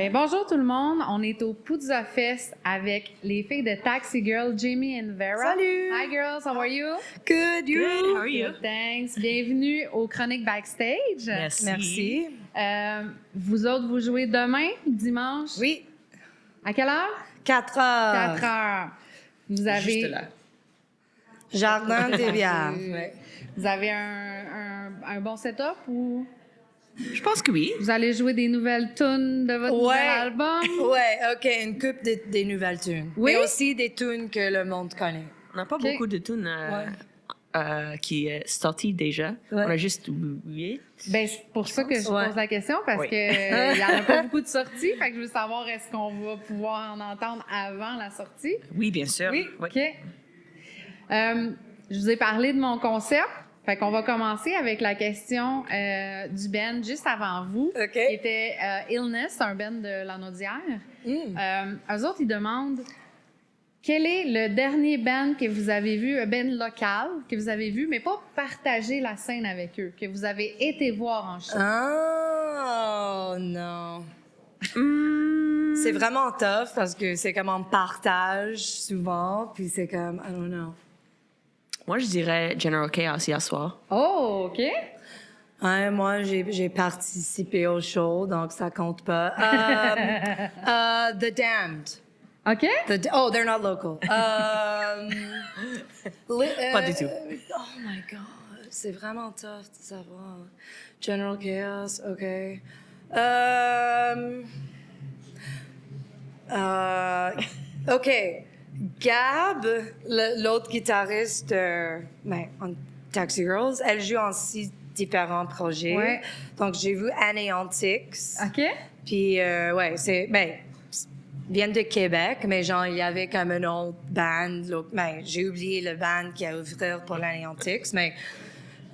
Ben, bonjour tout le monde, on est au Puzza Fest avec les filles de Taxi Girl, Jamie and Vera. Salut! Hi girls, how are you? Good, you? Good, how are you? Good, thanks. Bienvenue au Chroniques Backstage. Merci. Vous autres, vous jouez demain, dimanche? Oui. À quelle heure? 4 heures. 4 heures. Vous avez... Juste là. Jardin des Bières. Vous avez un bon setup ou Je pense que oui. vous allez jouer des nouvelles tunes de votre nouvel album? Ouais, OK, une coupe des nouvelles tunes. Oui? Mais aussi des tunes que le monde connaît. On n'a pas beaucoup de tunes qui est sorti déjà. Ouais. On a juste 8. Ben, c'est pour ça que je pose la question, parce Oui. que il y en a pas beaucoup de sorties. Fait que je veux savoir, est-ce qu'on va pouvoir en entendre avant la sortie? Oui, bien sûr. Oui. OK. Je vous ai parlé de mon concept. Fait qu'on va commencer avec la question du band juste avant vous, OK. qui était Illness, un band de Lanaudière. Eux autres, ils demandent quel est le dernier band que vous avez vu, un band local que vous avez vu, mais pas partager la scène avec eux, que vous avez été voir en show. Oh, non. C'est vraiment tough parce que c'est comme on partage souvent, puis c'est comme, I don't know. Moi, je dirais General Chaos hier soir. Oh, OK. Ouais, moi, j'ai participé au show, donc ça compte pas. The Damned. OK? Oh, they're not local. Pas du tout. Oh my God, c'est vraiment tough de savoir. General Chaos, OK. OK. Gab, l'autre guitariste en Taxi Girls, elle joue en 6 différents projets. Ouais. Donc, j'ai vu Aneantix. OK? Puis, viennent de Québec, mais genre, il y avait comme un autre band. J'ai oublié le band qui a ouvert pour l'Aneantix, mais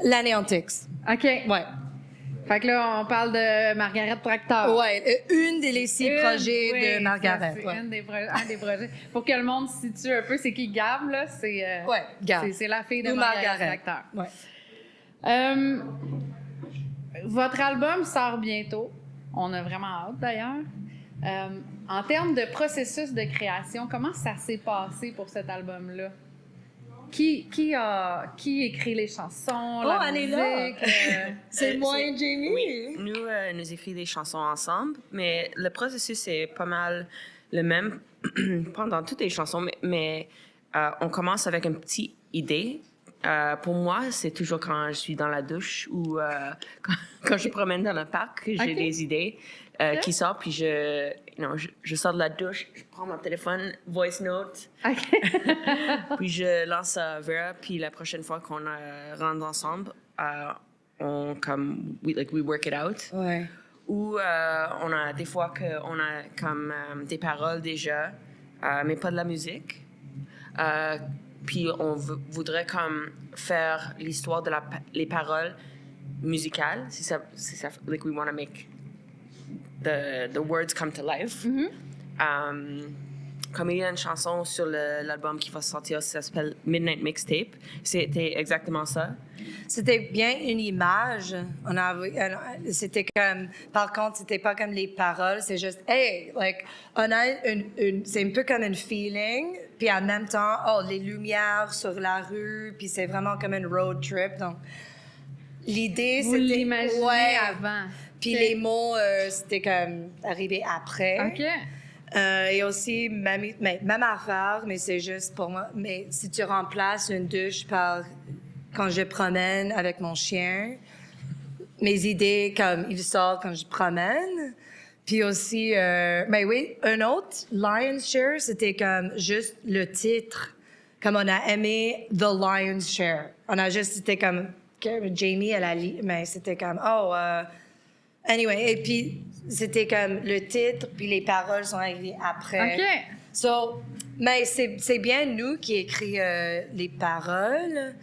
l'Aneantix. OK. Ouais. Fait que là, on parle de Margaret Tracteur. Ouais, une des 6 projets Oui, de Margaret. ça, c'est un des projets. Pour que le monde se situe un peu, c'est qui Gab, là? C'est, Gab. C'est la fille de Ou Margaret Tracteur. Ouais. Votre album sort bientôt. On a vraiment hâte, d'ailleurs. En termes de processus de création, comment ça s'est passé pour cet album-là? Qui écrit les chansons, la elle est musique? là. C'est moi et Jamie. Oui. Nous écrivons des chansons ensemble, mais le processus est pas mal le même pendant toutes les chansons, mais on commence avec une petite idée. Pour moi, c'est toujours quand je suis dans la douche ou quand je promène dans le parc que j'ai des idées qui sortent, puis je sors de la douche, je prends mon téléphone, voice note, puis je lance à Vera, puis la prochaine fois qu'on rentre ensemble, we work it out. Ouais. Ou on a des fois qu'on a comme des paroles déjà, mais pas de la musique. Puis on voudrait comme faire l'histoire de les paroles musicales, si ça, like we want to make the words come to life. Comme il y a une chanson sur l'album qui va sortir, ça s'appelle Midnight Mixtape. C'était exactement ça. C'était bien une image. C'était comme, par contre, c'était pas comme les paroles, c'est juste, hey, like, on a c'est un peu comme un feeling, puis en même temps, les lumières sur la rue, puis c'est vraiment comme une road trip. Donc, l'idée, Vous c'était. l'imaginez avant. Puis OK. les mots, c'était comme arrivé après. OK. Et aussi, même affaire, mais c'est juste pour moi. Mais si tu remplaces une douche par quand je promène avec mon chien, mes idées, comme ils sortent quand je promène. Puis aussi, un autre, Lion's Share, c'était comme juste le titre. Comme on a aimé The Lion's Share. On a juste, c'était comme, Jamie, elle a lu, mais c'était comme, anyway, et puis c'était comme le titre, puis les paroles sont arrivées après. OK. Mais c'est bien nous qui écrit les paroles.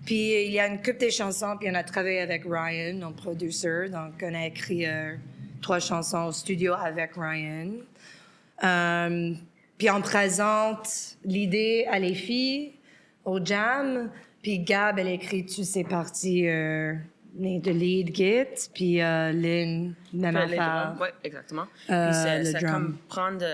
Puis il y a une couple de chansons, puis on a travaillé avec Ryan, notre producer. Donc on a écrit 3 chansons au studio avec Ryan. Puis on présente l'idée à les filles au jam. Puis Gab, elle écrit toutes ses parties de lead git, puis Lynn, même Les affaire. drums, ouais, exactement. Euh, Puis le ça drum. comme prendre,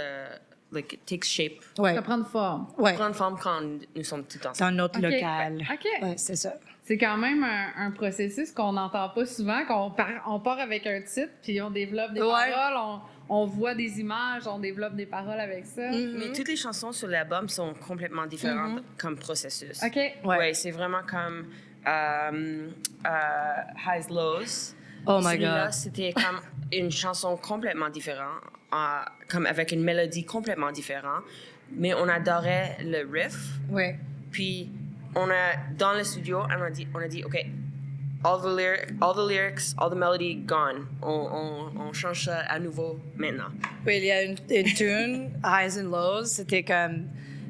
like, it takes shape. Ouais, Ça prend forme. ouais, Prendre forme quand nous sommes tous ensemble. dans notre OK. local. OK. Ouais, c'est ça. C'est quand même un processus qu'on n'entend pas souvent, on part avec un titre, puis on développe des Ouais. paroles, on voit des images, on développe des paroles avec ça. Mais toutes les chansons sur l'album sont complètement différentes comme processus. OK. Ouais. Ouais, c'est vraiment comme Highs Lows. Oh my Celui-là, God. c'était comme une chanson complètement différente, comme avec une mélodie complètement différente. Mais on adorait le riff. Ouais. Puis dans le studio, on a dit, OK, all the lyrics, all the melody gone. On change ça à nouveau maintenant. Oui, il y a une tune, Highs and Lows, c'était comme,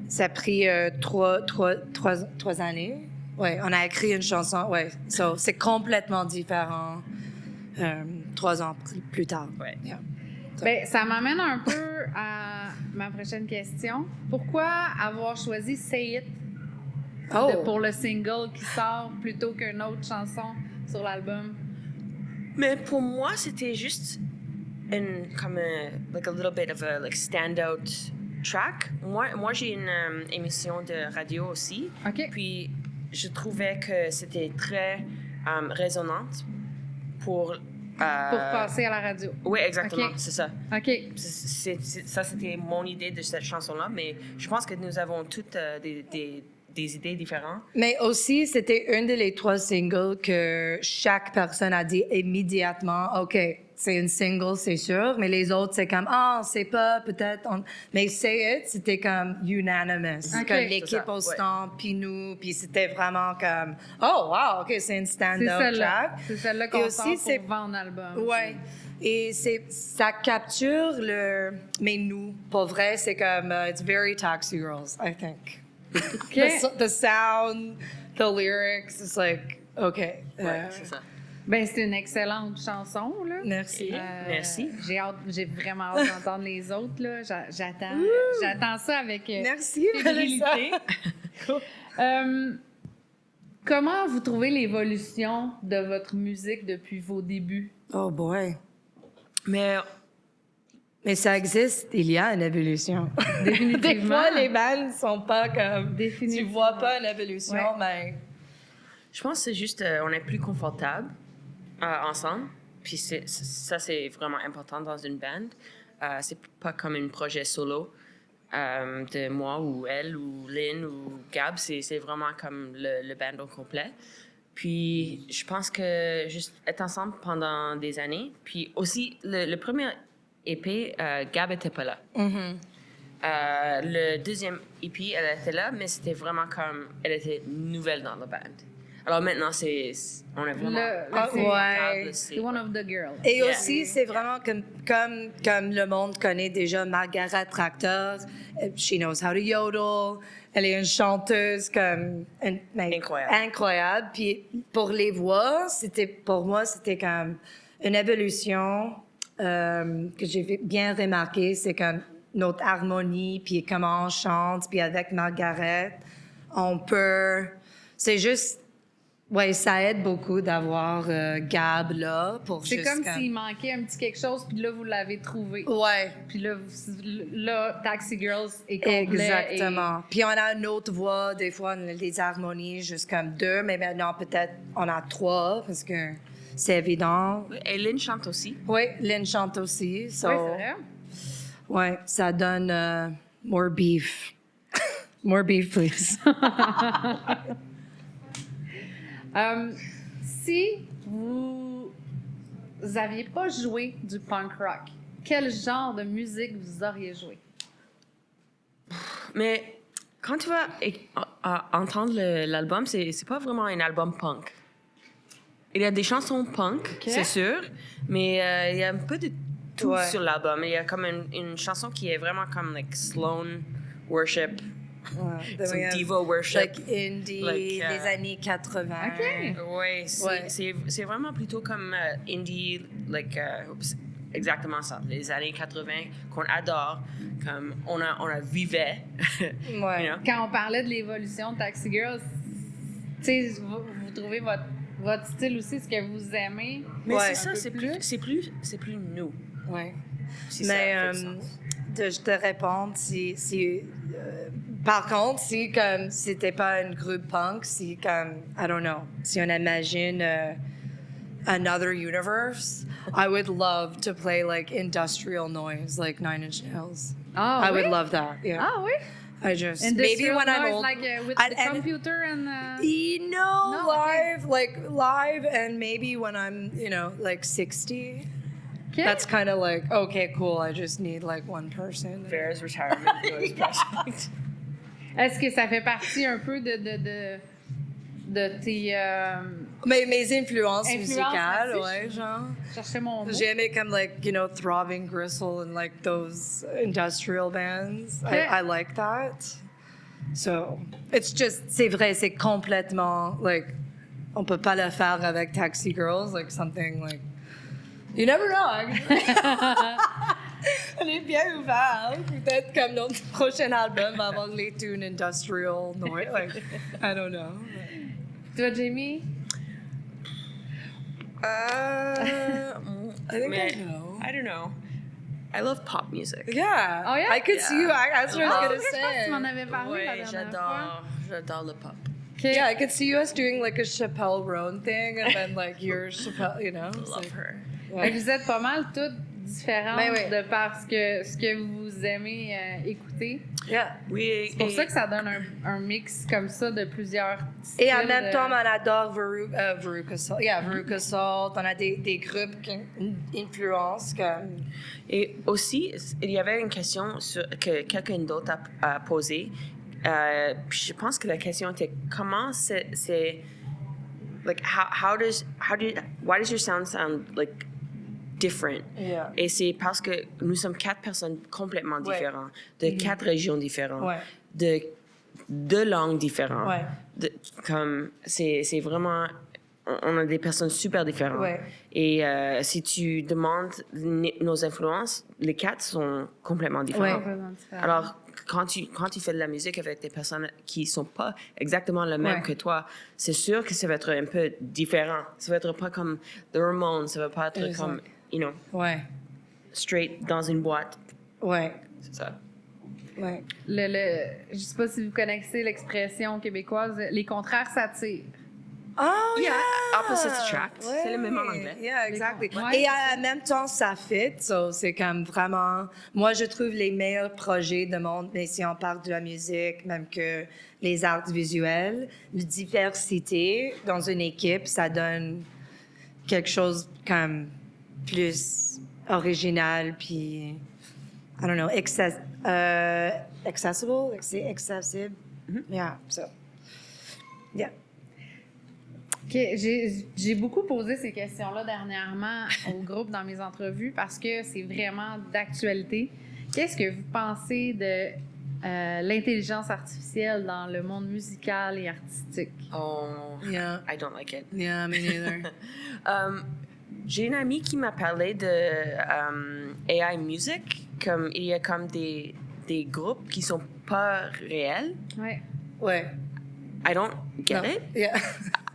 ça a pris 3 années. Ouais, on a écrit une chanson, ouais. So, c'est complètement différent 3 ans plus tard. Ouais. Yeah. Ben, ça m'amène un peu à ma prochaine question. Pourquoi avoir choisi Say It pour le single qui sort plutôt qu'une autre chanson sur l'album? Mais pour moi, c'était juste comme like a little bit of a like standout track. Moi j'ai une émission de radio aussi. OK. Puis je trouvais que c'était très résonante pour Passer à la radio. Oui, exactement, OK. c'est ça. OK. Ça, c'était mon idée de cette chanson-là, mais je pense que nous avons toutes des idées différentes. Mais aussi, c'était un des 3 singles que chaque personne a dit immédiatement, OK, c'est une single, c'est sûr, mais les autres, c'est comme, c'est pas, peut-être. Mais Say It, c'était comme unanimous. OK. Comme C'est l'équipe ça, au ouais. stand, puis nous, puis c'était vraiment comme, oh, wow, OK, c'est une C'est stand-up celle-là. track. C'est celle-là Et qu'on aussi, sort pour c'est- vendre l'album. Ouais. Et ça capture mais nous, pour vrai, c'est comme, it's very Taxi Girls, I think. OK. The sound, the lyrics, it's like, OK. Ouais, c'est ça. Ben, c'est une excellente chanson, là. Merci. Merci. J'ai vraiment hâte d'entendre les autres, là. J'attends ça avec Merci, fébrilité. Vanessa. Comment vous trouvez l'évolution de votre musique depuis vos débuts? Oh boy. Mais Mais ça existe, il y a une évolution. Définitivement. Des fois, les bandes sont pas comme. Définitivement. Tu vois pas une évolution, Ouais. mais. je pense que c'est juste, on est plus confortable ensemble. Puis ça, c'est vraiment important dans une band. C'est pas comme un projet solo de moi ou elle ou Lynn ou Gab. C'est vraiment comme le band au complet. Puis je pense que juste être ensemble pendant des années. Puis aussi, le premier EP, Gab était pas là. Le deuxième EP, elle était là, mais c'était vraiment comme... Elle était nouvelle dans la band. Alors maintenant, on est vraiment... c'est ouais. C'est one of the girls. Et Yeah. aussi, c'est vraiment comme le monde connaît déjà Margaret Tractor. She knows how to yodel. Elle est une chanteuse Incroyable. incroyable. Puis pour les voix, pour moi, c'était comme une évolution que j'ai bien remarqué. C'est comme notre harmonie, puis comment on chante, puis avec Margaret, on peut... C'est juste... Oui, ça aide beaucoup d'avoir Gab là pour C'est juste comme s'il manquait un petit quelque chose, puis là, vous l'avez trouvé. Ouais, Puis là, Taxi Girls est complet. exactement. Puis on a une autre voix, des fois on a des harmonies juste comme 2, mais maintenant peut-être on a 3 parce que c'est évident. Et Lynn chante aussi. Oui, Lynn chante aussi. So, Oui, c'est vrai. ouais, ça donne more beef. More beef, please. Si vous n'aviez pas joué du punk rock, quel genre de musique vous auriez joué? Mais quand tu vas entendre l'album, c'est pas vraiment un album punk. Il y a des chansons punk, c'est sûr, mais il y a un peu de tout Ouais. sur l'album. Il y a comme une chanson qui est vraiment comme like Sloan Worship, some diva worship. Like indie, Like, des années 80. OK. Ouais, Ouais. c'est vraiment plutôt comme indie, like, exactement ça, les années 80 qu'on adore, comme on a vivait. Ouais. You know? Quand on parlait de l'évolution de Taxi Girls, tu sais, vous trouvez votre style aussi, ce que vous aimez. Mais Ouais. c'est ça, c'est plus nous. Ouais. Si Mais ça fait du sens. je te répondre, par contre, si comme c'était pas un groupe punk, si comme I don't know, si on imagine another universe, I would love to play like industrial noise, like Nine Inch Nails. Ah, I oui? would love that. Yeah. Ah oui? I just Industrial maybe when I'm noise, old, like with and- the and- computer and... No, okay. live, and maybe when I'm, like 60. Okay. That's kind of like, okay, cool. I just need like one person. Vera's retirement noise project. Est-ce que ça fait partie un peu de tes... Mes influences Influences, musicales, merci. ouais, genre. Je cherchais mon mot. J'aimais comme like, Throbbing Gristle and like those industrial bands. Okay. I like that. So, it's just, c'est vrai, c'est complètement like, on peut pas le faire avec Taxi Girls, like something like, you never know. On est bien ouvert. Peut-être comme notre prochain album va avoir les tunes industrial noise. Like, I don't know. Toi, Jamie? I think Mais- I know. I don't know. I love pop music. Yeah. Oh, yeah? I could see you. That's what I was Ah, gonna ok, je pense que tu m'en say. avais parlé la Ouais, dernière fois. j'adore le pop. Okay. Yeah, I could see us doing like a Chappelle Roan thing, and then like your Chappelle, it's Love like, her. Fait que vous êtes pas mal toutes différentes Ben oui. de par ce que vous aimez écouter. yeah. Oui, C'est pour ça que ça donne un mix comme ça de plusieurs styles. Et en même de- temps, on adore Veruca Salt. Yeah, Veruca Salt. On a des groupes qui influencent comme. Et aussi, il y avait une question que quelqu'un d'autre a posée. Puis je pense que la question était comment c'est like why does your sound like different? Yeah. Et c'est parce que nous sommes 4 personnes complètement Ouais. différentes, de 4 régions différentes, Ouais. de 2 langues différentes. Ouais. Comme c'est vraiment on a des personnes super différentes. Ouais. Et si tu demandes nos influences, les 4 sont complètement différentes. Complètement différentes. Alors, quand tu fais de la musique avec des personnes qui sont pas exactement les mêmes Ouais. que toi, c'est sûr que ça va être un peu différent. Ça va être pas comme The Ramones, ça va pas être Exact. comme, Ouais. straight dans une boîte. Ouais. C'est ça. Ouais. Je sais pas si vous connaissez l'expression québécoise, les contraires s'attirent. Oh, Yeah, yeah! opposites attract. C'est le même en anglais. Yeah, exactly. Ouais. Et en même temps, ça fit. So c'est comme vraiment. Moi, je trouve les meilleurs projets de monde, mais si on parle de la musique, même que les arts visuels, la diversité dans une équipe, ça donne quelque chose comme plus original, puis, I don't know, accessible? C'est accessible? Yeah, so. Yeah. OK, j'ai beaucoup posé ces questions-là dernièrement au groupe dans mes entrevues parce que c'est vraiment d'actualité. Qu'est-ce que vous pensez de l'intelligence artificielle dans le monde musical et artistique? Oh, Yeah. I don't like it. Yeah, me neither. J'ai une amie qui m'a parlé de AI music, comme il y a comme des groupes qui sont pas réels. Ouais. Ouais. I don't get No. it. Yeah.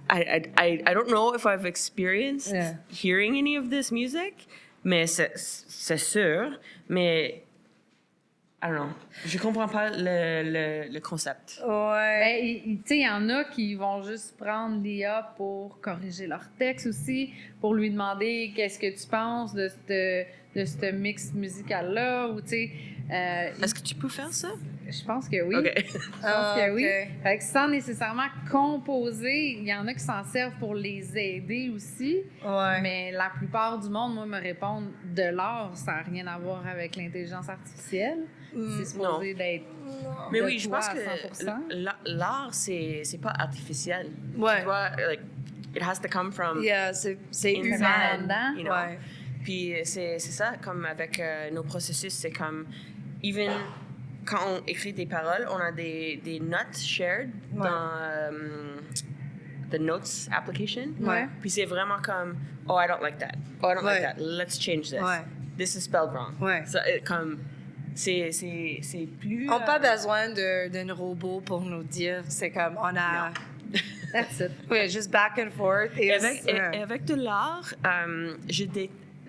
I don't know if I've experienced Yeah. hearing any of this music, mais c'est sûr, mais I don't know. Je comprends pas le concept. Ouais. Ben, tu sais, il y en a qui vont juste prendre l'IA pour corriger leur texte aussi, pour lui demander qu'est-ce que tu penses de ce mix musical-là, ou tu sais... Est-ce que tu peux faire ça? je pense que oui. OK. Je pense que oui. ok. Fait que sans nécessairement composer, il y en a qui s'en servent pour les aider aussi. Ouais. Mais la plupart du monde, moi, me répondent de l'art, ça n'a rien à voir avec l'intelligence artificielle. C'est supposé d'être. Mais de oui, je toi pense à que 100%. l'art, c'est pas artificiel. Ouais. Tu vois, like, it has to come from Yeah, c'est Inside. humain. dedans. you know. Ouais. Puis c'est ça, comme avec nos processus, c'est comme, even quand on écrit des paroles, on a des notes shared Ouais. dans the Notes application. Ouais. Puis c'est vraiment comme, oh, I don't like that. Oh, I don't like Ouais. that. Let's change this. Ouais. This is spelled wrong. Ouais. Ça, comme, c'est plus... On n'a pas besoin d'un robot pour nous dire. C'est comme, on a That's it. Oui, juste back and forth. Et avec de l'art,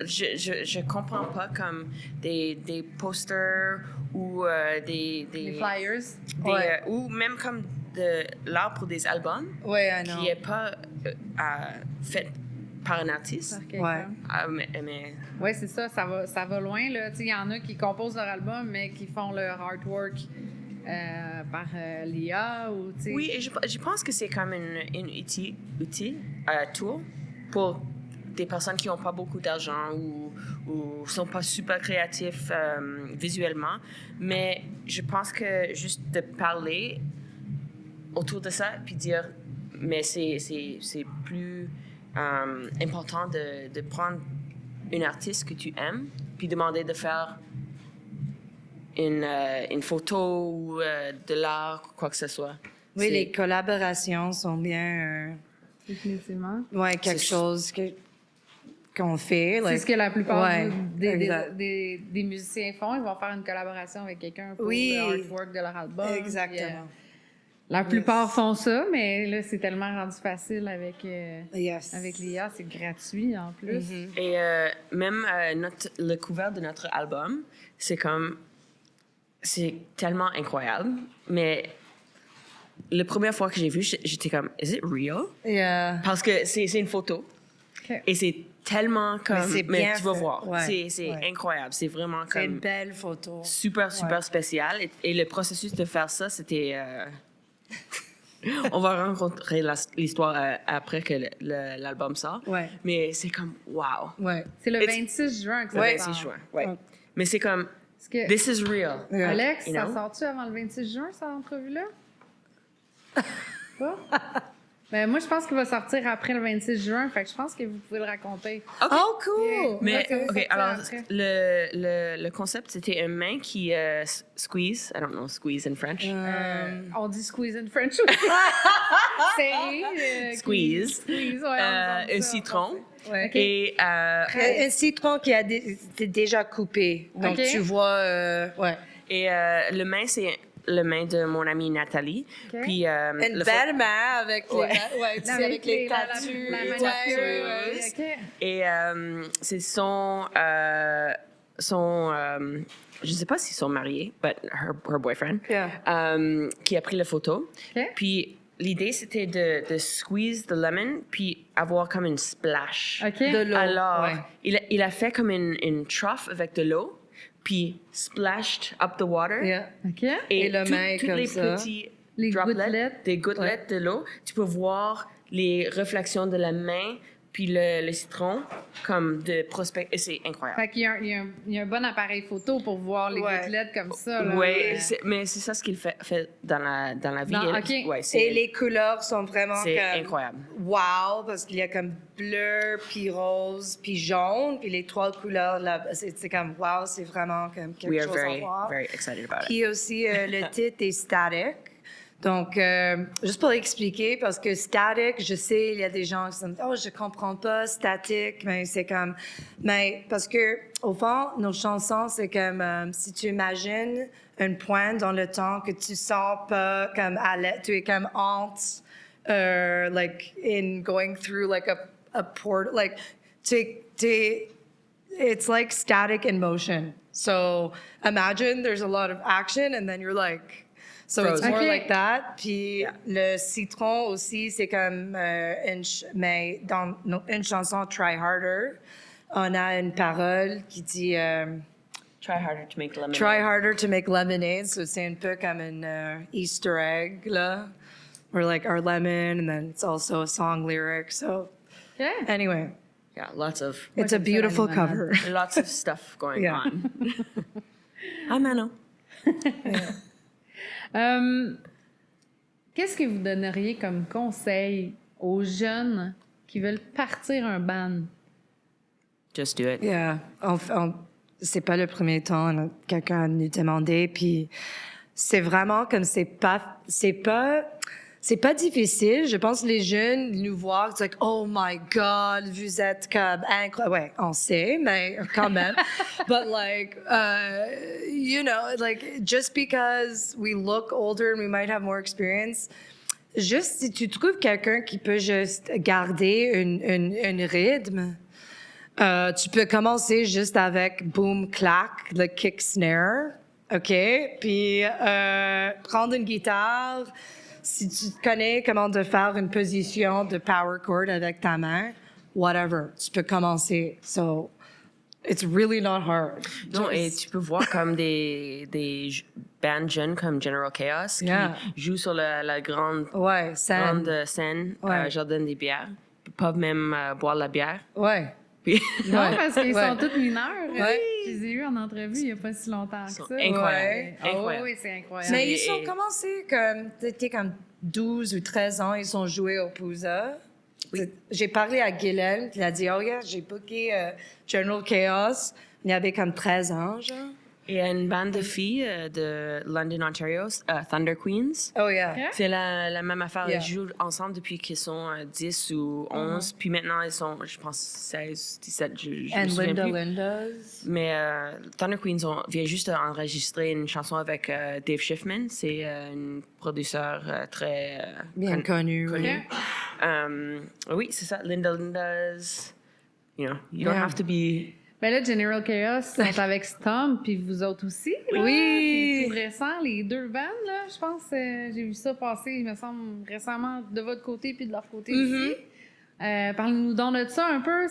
je comprends pas comme des posters ou Les flyers. ou même comme de l'art pour des albums Oui, I know. qui n'est pas fait par un artiste. Par quelqu'un. Ouais. Mais Oui, c'est ça, ça va loin. Là. Il y en a qui composent leur album, mais qui font leur artwork par l'IA. Ou, oui, et je pense que c'est comme une outil tool pour des personnes qui n'ont pas beaucoup d'argent ou sont pas super créatifs visuellement. Mais je pense que juste de parler autour de ça, puis dire, mais c'est plus important de prendre une artiste que tu aimes, puis demander de faire une photo ou de l'art, quoi que ce soit. Oui, les collaborations sont bien... Définitivement. ouais, quelque chose qu'on fait. C'est ce que la plupart Ouais, des musiciens font. Ils vont faire une collaboration avec quelqu'un pour Oui. le artwork de leur album. Exactement. La plupart font ça, mais là, c'est tellement rendu facile avec Yes. l'IA. C'est gratuit en plus. Mm-hmm. Et même le couvert de notre album, c'est tellement incroyable. Mais la première fois que j'ai vu, j'étais comme, is it real? Yeah. Parce que c'est une photo. OK. Et c'est tellement comme. c'est bien tu vas fait. voir. Ouais. C'est Ouais. incroyable. C'est vraiment C'est une comme. belle photo. Super spécial. Et le processus de faire ça, c'était. On va rencontrer l'histoire après que l'album sort. Ouais. Mais c'est comme, wow. Ouais. C'est le It's- 26 juin que ça Le sort. 26 juin. Ouais. Ouais. Mais c'est comme, Est-ce que- this is real. Yeah. Alex, You ça know? sort-tu avant le 26 juin, cette entrevue-là? Pas? Ben, moi, je pense qu'il va sortir après le 26 juin, fait que je pense que vous pouvez le raconter. Oh, cool! Mais, ça va OK, sortir alors, après. le concept, c'était une main qui squeeze. I don't know, squeeze in French. On dit squeeze in French aussi. Serré. Squeeze. Squeeze, ouais. on dit Un ça, citron. Ouais. OK. Et Un citron qui a été déjà coupé. Donc, OK. tu vois... ouais. le main, c'est le main de mon amie Nathalie. OK. Puis, Une belle main avec les, Ouais. ouais, tu sais, avec les tattoos. la Ouais, manucure, ouais, ouais. OK. Et c'est son je sais pas s'ils sont mariés, but her boyfriend, Yeah. qui a pris la photo. OK. Puis l'idée, c'était de squeeze the lemon, puis avoir comme une splash. OK. De l'eau. Alors, ouais. il a fait comme une trough avec de l'eau, puis splashed up the water. Yeah. OK. Et le main tous comme les ça. petits Les droplets, gouttelettes. des gouttelettes de l'eau, tu peux voir les réflexions de la main puis le citron comme de prospect. Et c'est incroyable. Fait qu'il y a un bon appareil photo pour voir les Ouais. gouttelettes comme ça. Là. Oui, mais c'est ça ce qu'il fait dans la vie. Non, Elle- OK. ouais, Et c'est les couleurs sont vraiment c'est comme... incroyable. Wow, parce qu'il y a comme bleu, puis rose, puis jaune, puis les trois couleurs, là, c'est comme wow, c'est vraiment comme quelque We are chose à voir. very excited about it. Puis aussi, le titre est Static. Donc, juste pour expliquer, parce que static, je sais, il y a des gens qui se disent, oh, je comprends pas, statique, mais c'est comme, mais parce que, au fond, nos chansons, c'est comme, si tu imagines un point dans le temps que tu sens pas comme tu es comme honte, like, in going through, like, a port, like, it's like static in motion. So, imagine there's a lot of action, and then you're like, so it's Frozen. more Okay. like that. Puis le citron aussi, c'est comme mais dans une chanson Try Harder, on a une parole qui dit Try harder to make lemonade. Try harder to make lemonade. So c'est un peu comme un Easter egg là, or like our lemon, and then it's also a song lyric. So OK. anyway, Yeah, lots of it's a j'aime ça, beautiful la cover. lots of stuff going Yeah. on. Hi Mano. Qu'est-ce que vous donneriez comme conseil aux jeunes qui veulent partir un band? Just do it. Yeah, c'est pas le premier temps, quelqu'un a nous demandé, puis c'est vraiment comme c'est pas difficile. Je pense que les jeunes nous voient, c'est like, oh my God, vous êtes comme incroyable. Ouais, on sait, mais quand même. But like, you know, like just because we look older and we might have more experience, juste si tu trouves quelqu'un qui peut juste garder une rythme, tu peux commencer juste avec boom, clac, le kick snare, OK? Puis prendre une guitare. Si tu connais comment de faire une position de power chord avec ta main, whatever, tu peux commencer. So, it's really not hard. Non, et tu peux voir comme des bands jeunes comme General Chaos Yeah. qui jouent sur la grande, Ouais, scène. grande scène, Ouais. Jardin des bières. Ils peuvent même boire la bière. Ouais. Puis Non, Ouais. parce qu'ils Ouais. sont tous mineurs. Ouais. Je les ai eus en entrevue il n'y a pas si longtemps que Ils sont ça. incroyables. Ouais. Ah Incroyable. oui, c'est incroyable. Mais Et- ils sont commencés comme, t'étais comme 12 ou 13 ans, ils ont joué au Pouza. J'ai parlé à Guylaine, puis il a dit, oh yeah, j'ai booké General Chaos. Il y avait comme 13 ans, genre. il y a une bande de filles de London, Ontario, Thunder Queens. Oh yeah. Ok. C'est la même affaire. Yeah. Ils jouent ensemble depuis qu'ils sont 10 ou 11. Puis maintenant, ils sont, je pense, 16, 17. Je me And souviens Linda plus. Linda's. Mais Thunder Queens vient juste d'enregistrer une chanson avec Dave Schiffman. C'est un producteur très Bien connu. oui. oui, c'est ça. Linda's. You know, you don't Yeah. have to be. Ben là, General Chaos sont avec Stomp, puis vous autres aussi. Là. Oui. C'est tout récent, les deux bands, là. Je pense j'ai vu ça passer, il me semble, récemment de votre côté puis de leur côté aussi. Parlez-nous donc de ça un peu.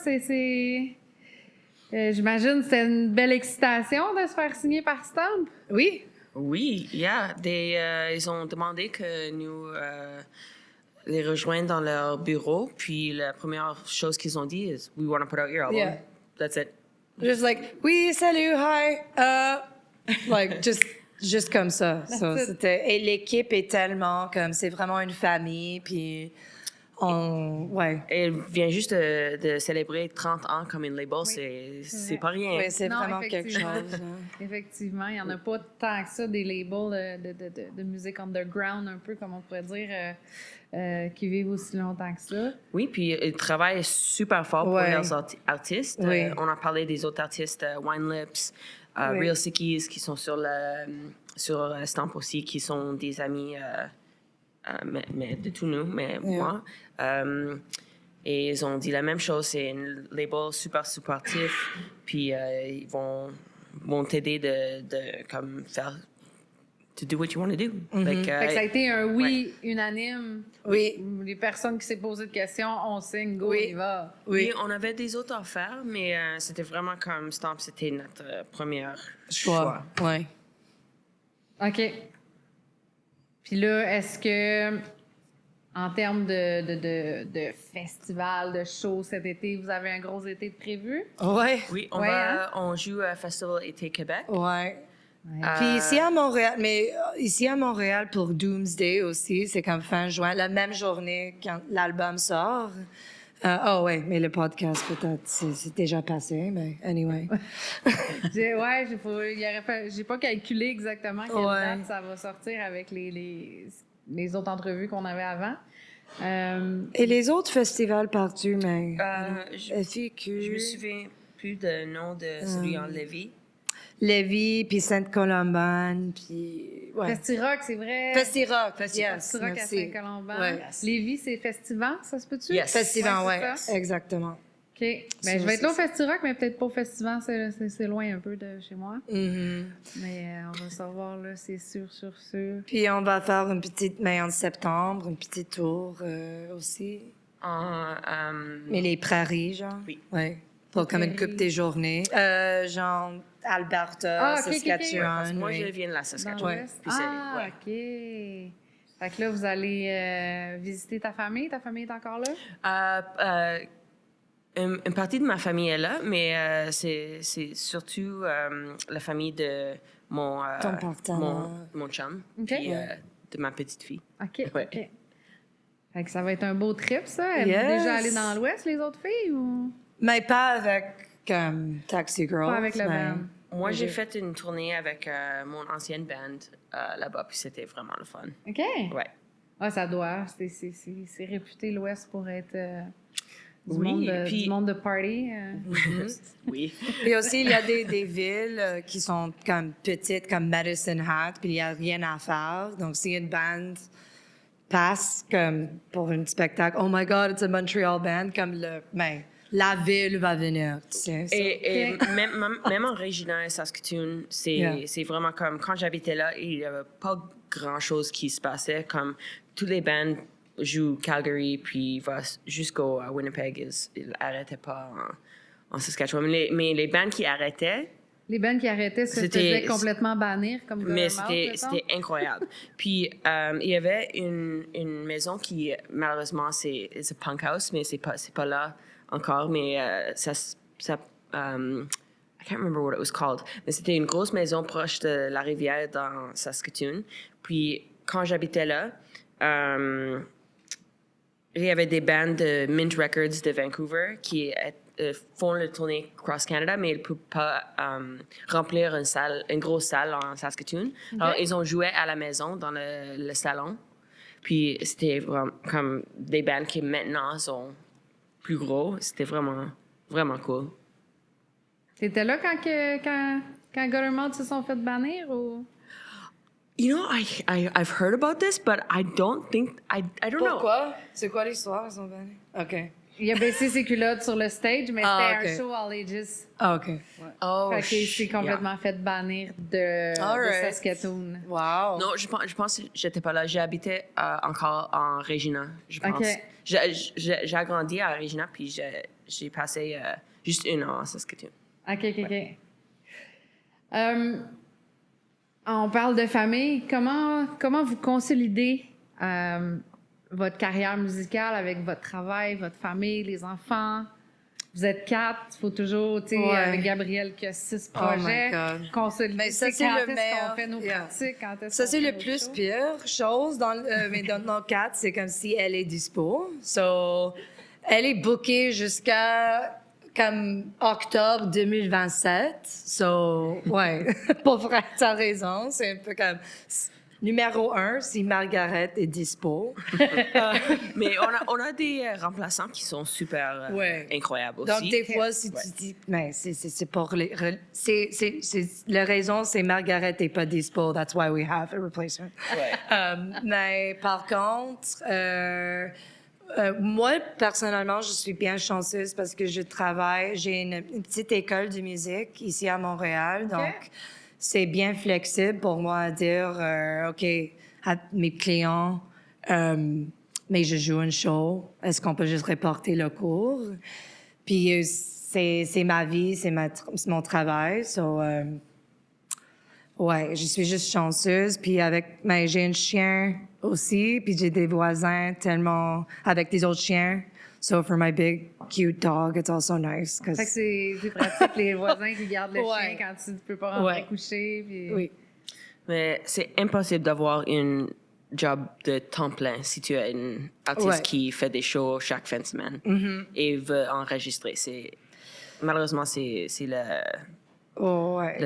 J'imagine que c'était une belle excitation de se faire signer par Stomp. Oui. Oui, yeah. Ils ont demandé que nous les rejoindre dans leur bureau. Puis la première chose qu'ils ont dit est We want to put out your album. Yeah. That's it. Just like, oui, salut, hi. Like, juste comme ça. So, it. et l'équipe est tellement comme, c'est vraiment une famille, puis ouais. Et elle vient juste de célébrer 30 ans comme une label. C'est pas rien. Oui, c'est Non, vraiment quelque effectivement. chose. hein. Effectivement, il n'y en a pas tant que ça, des labels de musique underground, un peu, comme on pourrait dire, qui vivent aussi longtemps que ça. Oui, puis ils travaillent super fort pour Ouais. leurs artistes. Oui. On a parlé des autres artistes, Wine Lips, Oui. Real Sickies, qui sont sur Stamp aussi, qui sont des amis mais de tous nous, mais moi. Et ils ont dit la même chose, c'est un label super supportif, puis ils vont t'aider de comme faire to do what you want to do. Like, Fait que ça a été un oui unanime. Oui, Les personnes qui s'est posé de questions, on signe, go, Oui. on y va. oui. oui, on avait des autres affaires, mais c'était vraiment comme Stamp, c'était notre premier choix. Ouais. OK. Puis là, est-ce que, en termes de festival, de show cet été, vous avez un gros été de prévu? Ouais. Oui, Ouais, hein? on joue à Festival Été Québec. Ouais. Ouais. Puis ici à Montréal, mais ici à Montréal pour Doomsday aussi, c'est comme fin juin, la même journée quand l'album sort. Oh ouais, mais le podcast peut-être c'est déjà passé, mais anyway. J'ai pas calculé exactement quelle Ouais. date ça va sortir avec les autres entrevues qu'on avait avant. Et les autres festivals partout, mais FIQ, Je me souviens plus du nom de celui en Lévis. Lévis, puis Sainte-Colombanne, puis ouais. Festi-Rock, c'est vrai. Festi-Rock, yes, Festi-Rock à merci. Saint-Colomban. Ouais. Lévis, c'est Festivant, ça se peut-tu? Yes. Festival, Ouais, ouais, c'est ça. exactement. OK. Ben, je vais être là au Festi-Rock, mais peut-être pas au Festivant, c'est loin un peu de chez moi. Mhm. Mais on va savoir, là, c'est sûr. Puis on va faire une petite, mais en septembre, une petite tour aussi. Mais les prairies, genre. Oui. Ouais. Pour comme une coupe des journées. Genre Alberta, Ah, ok, ok, ok. Saskatchewan. Parce que moi, oui. je viens de la Dans Saskatchewan. l'Ouest. Puis c'est- Ah, ouais. OK. Fait que là, vous allez visiter ta famille. Ta famille est encore là? Une partie de ma famille est là, mais c'est surtout la famille de mon, Ton partenaire. mon chum, OK. puis de ma petite fille. OK. Ouais. OK. Fait que ça va être un beau trip, ça. Êtes-vous Yes. déjà allé dans l'Ouest, les autres filles, ou Mais pas avec comme Taxi Girls. pas avec le mais- band? Moi, j'ai fait une tournée avec mon ancienne band là-bas, puis c'était vraiment le fun. OK. Ouais. Ah, ça doit. C'est réputé, l'Ouest, pour être du, Oui, monde de, puis- du monde de party. Oui. Puis aussi, il y a des villes qui sont comme petites, comme Medicine Hat, puis il n'y a rien à faire. Donc, si une bande passe comme pour un spectacle. Oh my God, it's a Montreal band. Comme la ville va venir, tu sais. Et même en Regina et Saskatoon, c'est vraiment comme quand j'habitais là, il n'y avait pas grand-chose qui se passait. Comme tous les bands jouent Calgary, puis va jusqu'au Winnipeg, ils n'arrêtaient pas en Saskatchewan. Mais les bands qui arrêtaient, Les bands qui arrêtaient se faisaient complètement bannir comme mais c'était incroyable. Puis il y avait une maison qui malheureusement c'est un punk house, mais c'est pas là encore. Mais I can't remember what it was called. Mais c'était une grosse maison proche de la rivière dans Saskatoon. Puis quand j'habitais là, il y avait des bands de Mint Records de Vancouver qui font le tournée Cross Canada, mais ils ne peuvent pas remplir une grosse salle en Saskatoon. Okay. Alors, ils ont joué à la maison, dans le salon. Puis, c'était vraiment comme des bands qui maintenant sont plus gros. C'était vraiment, vraiment cool. T'étais là quand Guttermouth se sont fait bannir ou... You know, I've heard about this, but I don't think... I don't know. Pourquoi? C'est quoi l'histoire, ils sont bannis? OK. Il a baissé ses culottes sur le stage, mais c'était un show All Ages. Ah, OK. Ouais. Oh, fait qu'il s'est complètement fait bannir de Saskatoon. Wow. Non, je pense que j'étais pas là. J'habitais encore en Regina, je pense. Okay. J'ai agrandi à Regina, puis j'ai passé juste 1 an à Saskatoon. OK. On parle de famille. Comment vous consolidez votre carrière musicale avec votre travail, votre famille, les enfants? Vous êtes 4, il faut toujours, tu sais, avec Gabrielle qui a 6 projets, consolider. Mais ça, c'est le meilleur. Qu'on fait nos pratiques, ça, c'est le plus pire chose mais dans nos 4, c'est comme si elle est dispo. So, elle est bookée jusqu'à comme octobre 2027. So, ouais, pour vrai, t'as raison. C'est un peu comme numéro 1, si Margaret est dispo. Mais on a des remplaçants qui sont super incroyables aussi. Donc, des fois, si tu dis... Mais c'est pour les... la raison, c'est Margaret n'est pas dispo. That's why we have a replacement. Ouais. Mais par contre... moi, personnellement, je suis bien chanceuse parce que j'ai une petite école de musique ici à Montréal, donc c'est bien flexible pour moi à dire, OK, à mes clients, mais je joue un show, est-ce qu'on peut juste reporter le cours? Puis c'est ma vie, c'est mon travail, ouais, je suis juste chanceuse. Puis j'ai un chien aussi, puis j'ai des voisins tellement avec des autres chiens. So for my big cute dog, it's also nice. Fait que c'est pratique les voisins qui gardent le chien quand tu ne peux pas rentrer coucher. Puis... Oui. Mais c'est impossible d'avoir un job de temps plein si tu es une artiste qui fait des shows chaque fin de semaine et veut enregistrer. Malheureusement, c'est la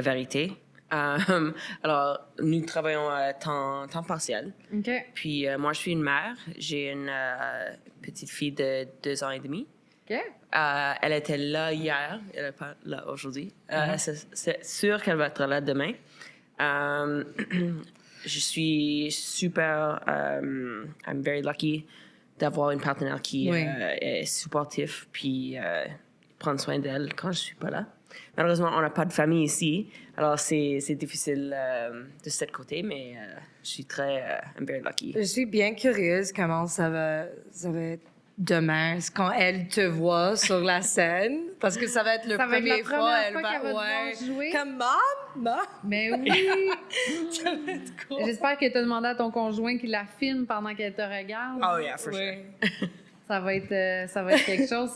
vérité. Alors, nous travaillons à temps partiel. Okay. Puis, moi, je suis une mère. J'ai une petite fille de 2 ans et demi. Okay. Elle était là hier. Elle n'est pas là aujourd'hui. C'est sûr qu'elle va être là demain. Je suis super... I'm very lucky d'avoir une partenaire qui est supportif puis prendre soin d'elle quand je suis pas là. Malheureusement, on n'a pas de famille ici, alors c'est difficile de ce côté, mais je suis I'm very lucky. Je suis bien curieuse comment ça va être demain, quand elle te voit sur la scène, parce que ça va être la première fois qu'elle va jouer. Comme maman. Mais oui. Ça va être cool. J'espère que tu as demandé à ton conjoint qu'il la filme pendant qu'elle te regarde. Oh yeah, for sure. Ça va être quelque chose.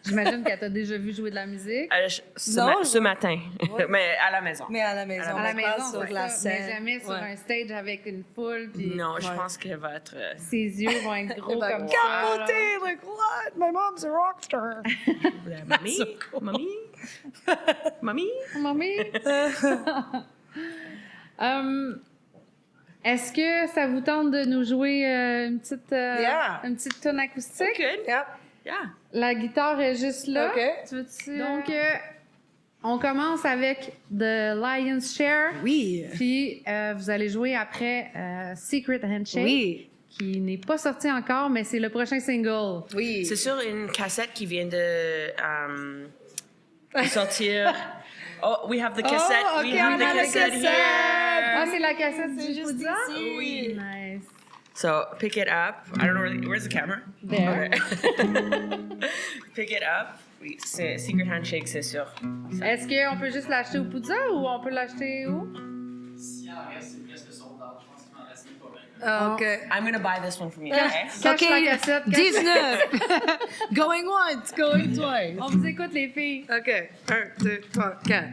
J'imagine qu'elle t'a déjà vu jouer de la musique. Ce matin, mais à la maison. Mais à la maison, à la maison sur la scène. Mais jamais sur un stage avec une foule. Puis non, je pense qu'elle va être... Ses yeux vont être gros comme ça. Capoter, like, what? My mom's a rockstar. Mamie? Mamie? Mamie? Est-ce que ça vous tente de nous jouer une petite tune acoustique? Okay. Yeah. La guitare est juste là. Okay. Tu veux-tu, donc, on commence avec The Lion's Share. Oui. Puis, vous allez jouer après Secret Handshake. Oui. qui n'est pas sorti encore, mais c'est le prochain single. Oui. C'est sur une cassette qui vient de sortir. Oh, we have the cassette. Oh, We okay, have on the a la cassette cassette. here. Ah, c'est la cassette, c'est C'est juste juste ça? ici. Oui. Nice. So pick it up. I don't know where's the camera. There. Okay. Pick it up. Oui, c'est Secret Handshake, c'est sûr. Est-ce qu'on peut juste l'acheter au Poudza ou on peut l'acheter où? S'il en reste, c'est presque sold out. Je pense qu'il m'en reste pas bien. OK. I'm gonna buy this one from you. Okay? Cache la cassette. 19. Going once, going twice. On vous écoute, les filles. OK. 1, 2, 3, 4.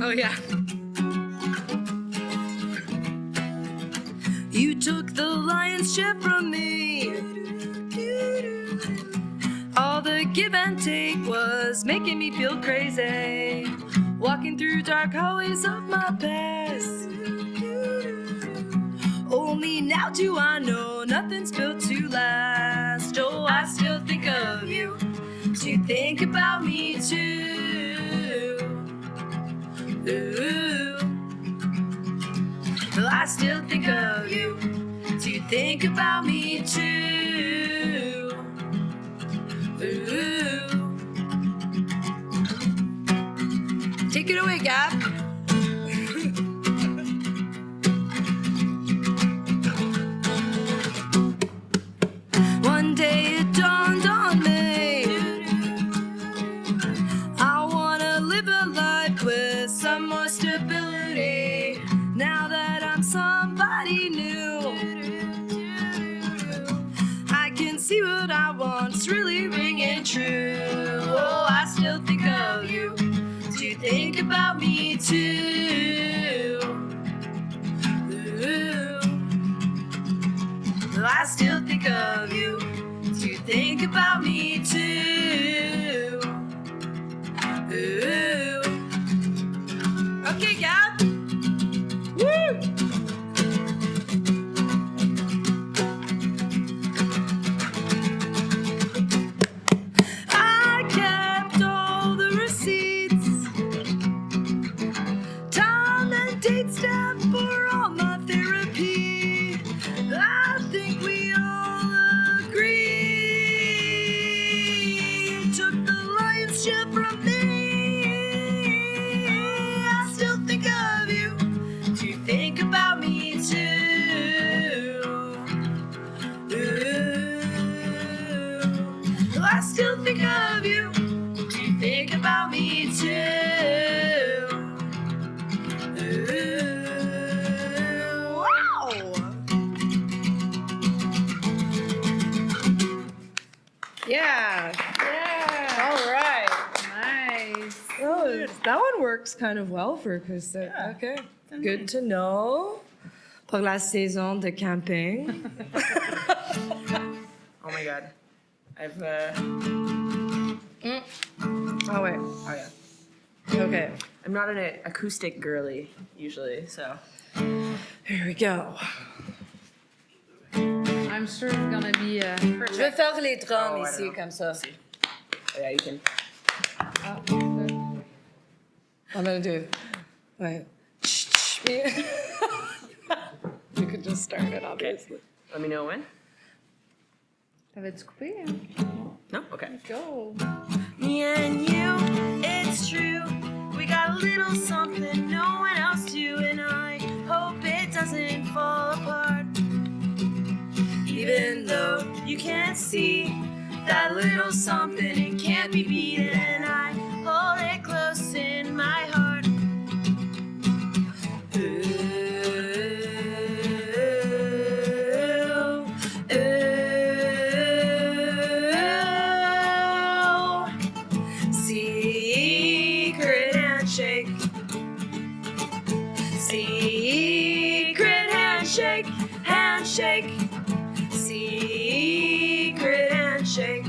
Oh, yeah. You took the lion's share from me. All the give and take was making me feel crazy. Walking through dark hallways of my past. Only now do I know nothing's built to last. Oh, I still think of you. Do you think about me too? Ooh. Well, I still think of you. Do you think about me too? Ooh. Take it away, Gab. One day it dawned on me. I wanna live a life with some more stability. Now that I'm somebody new, I can see what I want's really ringing true. Oh, I still think of you. Do you think about me too? Ooh. Well, I still think of you. Do you think about me too? Ooh. Okay, Gab. Woo! I kept all the receipts, time and date stamp for all my therapy. I think we all agree. You took the lion's share from me. I still think of you. Do you think about me too? Ooh. I still think of you. Do you think about me too? Ooh. Wow! Yeah. Yeah. All right. Nice. Oh, that one works kind of well for Krista. Okay. Good to know. Pour la saison de camping. Oh my god. I've Oh, wait. oh yeah. Okay. I'm not an acoustic girly usually, so Here we go. I'm sure it's gonna be Je vais faire les drums Oh, I ici, don't know. comme ça. oh, yeah, you can. I'm gonna do. Wait. You could just start it, obviously. Let me know when. T'avais-tu coupé? Hein? No? Okay. Go! Me and you, it's true. We got a little something no one else do, and I hope it doesn't fall apart. Even though you can't see that little something, it can't be beaten, and I hold it close in my heart. Secret handshake. Secret handshake. Handshake. Secret handshake.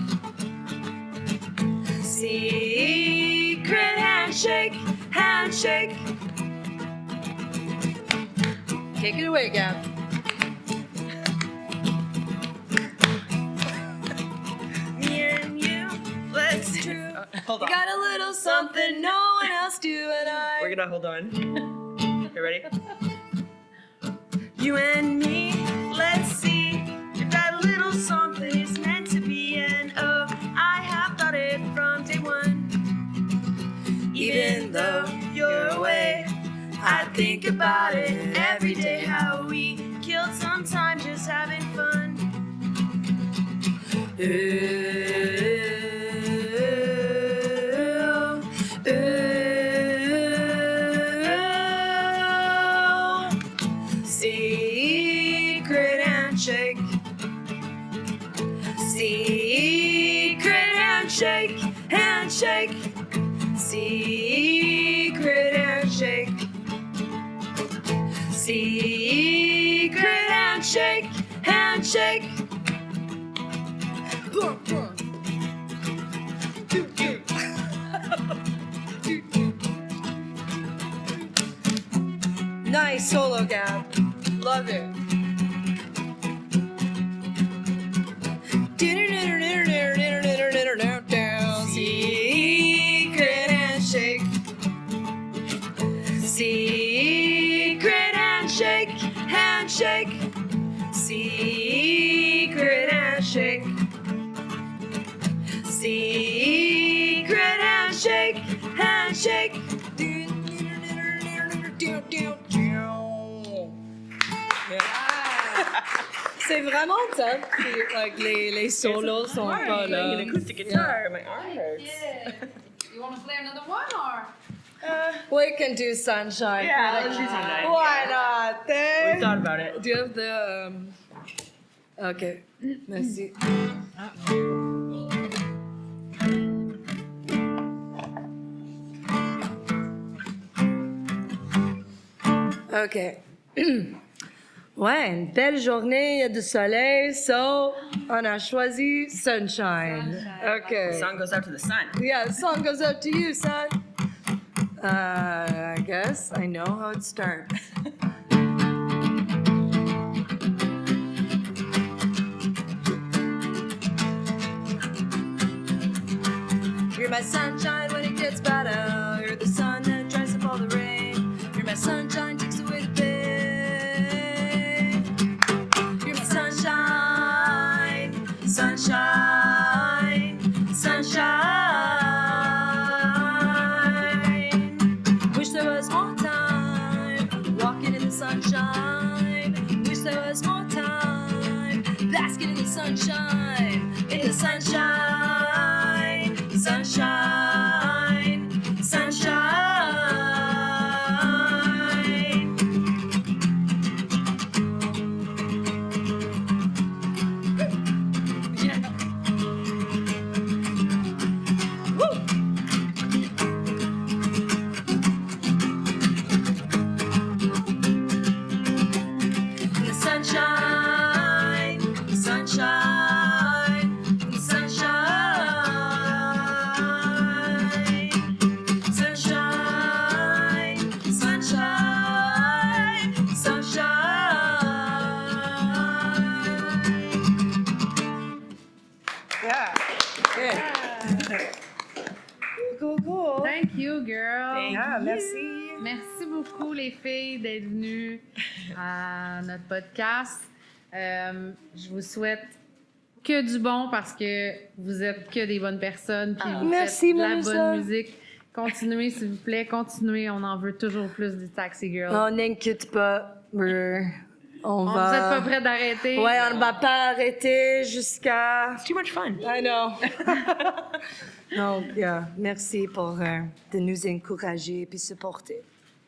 Secret handshake. Handshake. Take it away, Gab. Me and you, let's do. Hold on. Got a little something no one else do, and I. We're gonna hold on. You ready? You and me, let's see if that little something is meant to be. And oh, I have thought it from day one. Even though you're away, I think about it every day. How we killed some time just having fun. Ooh, ooh. Secret handshake. Secret handshake. Handshake. Secret handshake. Secret handshake. Handshake. Boom, boom. Nice solo, Gab. Love it. Secret handshake. Secret handshake. Handshake. Secret handshake. Secret handshake. Handshake. C'est vraiment top. Like, les solos sont pas là. An acoustic guitar. My arm hurts. Yeah. You want to play another one or? We can do Sunshine. Yeah, let's do Sunshine. Why not? We thought about it. Do you have the... Okay. Merci. OK. Ouais, une belle journée, il y a du soleil, so on a choisi Sunshine. OK. The song goes out to the sun. Yeah, the song goes out to you, son. I guess I know how it starts. You're my sunshine when it gets bad out. You're the sun that dries up all the rain. You're my sunshine, takes away the pain. You're my sunshine, sunshine, sunshine. Wish there was more time walking in the sunshine. Wish there was more time basking in the sunshine. In the sunshine. Sunshine, sunshine. Yeah. Woo. The sunshine, sunshine, sunshine. Sunshine, sunshine, sunshine. Yeah. Good. Cool, cool. Thank you, girl. Yeah, merci. Merci beaucoup, les filles, d'être venues à notre podcast. Je vous souhaite que du bon parce que vous êtes que des bonnes personnes puis vous Merci, faites de la Melissa. bonne musique. Continuez, s'il vous plaît, continuez. On en veut toujours plus du Taxi Girl. On n'inquiète pas. On Vous va... êtes pas prêts d'arrêter? Ouais, on ne va pas arrêter jusqu'à... It's too much fun. I know. Donc, yeah, merci pour de nous encourager et supporter.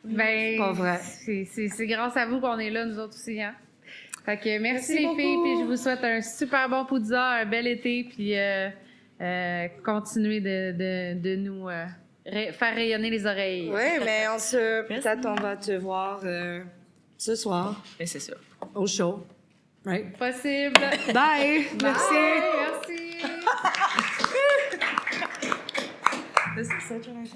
Ben, Pas vrai. c'est grâce à vous qu'on est là, nous autres aussi. Hein? Fait que merci les beaucoup. filles, puis je vous souhaite un super bon Poudza, un bel été, puis continuez de nous faire rayonner les oreilles. Oui, mais peut-être on va te voir ce soir Mais c'est sûr. au show. Right? Possible. Bye! Merci! Merci. This is such a nice